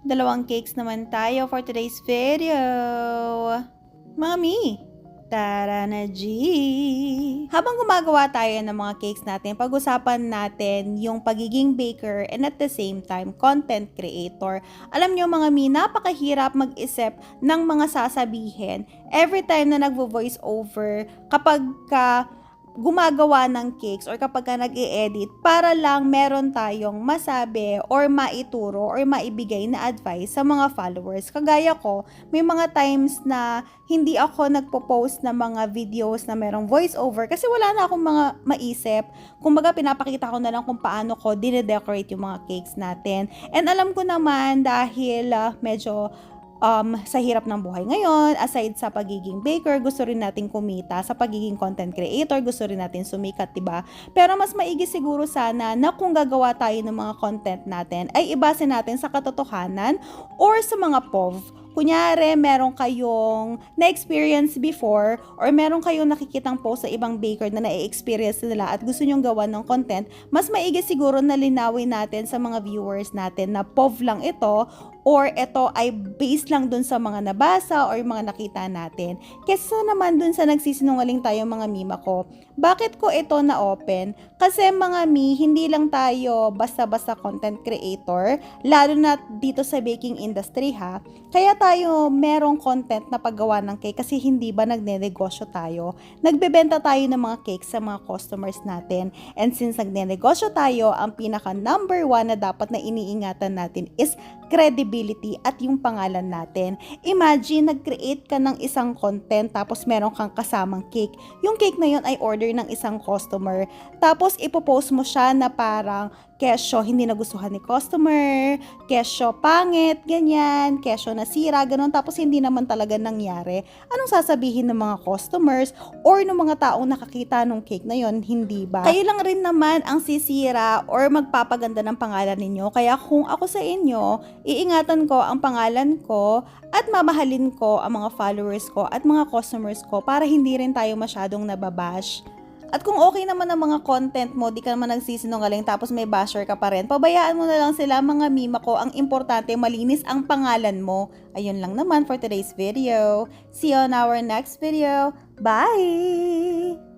Dalawang cakes naman tayo for today's video. Mami, tara na G! Habang gumagawa tayo ng mga cakes natin, pag-usapan natin yung pagiging baker and at the same time, content creator. Alam nyo mga mi, napakahirap mag-isip ng mga sasabihin every time na nagvo-voice over kapag gumagawa ng cakes or kapag ka nag-i-edit para lang meron tayong masabi or maituro or maibigay na advice sa mga followers. Kagaya ko, may mga times na hindi ako nagpo-post ng mga videos na merong voice over kasi wala na akong mga maisip. Kumbaga pinapakita ko na lang kung paano ko dine-decorate yung mga cakes natin. And alam ko naman dahil medyo sa hirap ng buhay ngayon, aside sa pagiging baker, gusto rin natin kumita. Sa pagiging content creator, gusto rin natin sumikat, diba? Pero mas maigi siguro sana na kung gagawa tayo ng mga content natin, ay ibase natin sa katotohanan or sa mga POV. Kunyari, meron kayong na-experience before or meron kayong nakikitang post sa ibang baker na na-experience nila at gusto nyong gawa ng content, mas maigi siguro na linawin natin sa mga viewers natin na POV lang ito or ito ay based lang dun sa mga nabasa or mga nakita natin. Kesa naman dun sa nagsisinungaling tayo mga mima ko. Bakit ko ito na-open? Kasi mga mi, hindi lang tayo basta-basta content creator, lalo na dito sa baking industry ha. Kaya tayo merong content na paggawa ng cake kasi hindi ba nagnenegosyo tayo? Nagbebenta tayo ng mga cake sa mga customers natin. And since nagnenegosyo tayo, ang pinaka number 1 na dapat na iniingatan natin is credibility at yung pangalan natin. Imagine, nag-create ka ng isang content tapos meron kang kasamang cake. Yung cake na yun ay order ng isang customer. Tapos ipopost mo siya na parang kesyo hindi nagustuhan ni customer, kesyo pangit, ganyan, kesyo nasira, ganun. Tapos hindi naman talaga nangyari. Anong sasabihin ng mga customers or ng mga taong nakakita ng cake na yon, hindi ba? Kayo lang rin naman ang sisira or magpapaganda ng pangalan ninyo. Kaya kung ako sa inyo, iingatan ko ang pangalan ko at mamahalin ko ang mga followers ko at mga customers ko para hindi rin tayo masyadong nababash. At kung okay naman ang mga content mo, di ka naman nagsisinungaling tapos may basher ka pa rin, pabayaan mo na lang sila mga mima ko. Ang importante, malinis ang pangalan mo. Ayun lang naman for today's video. See you on our next video. Bye!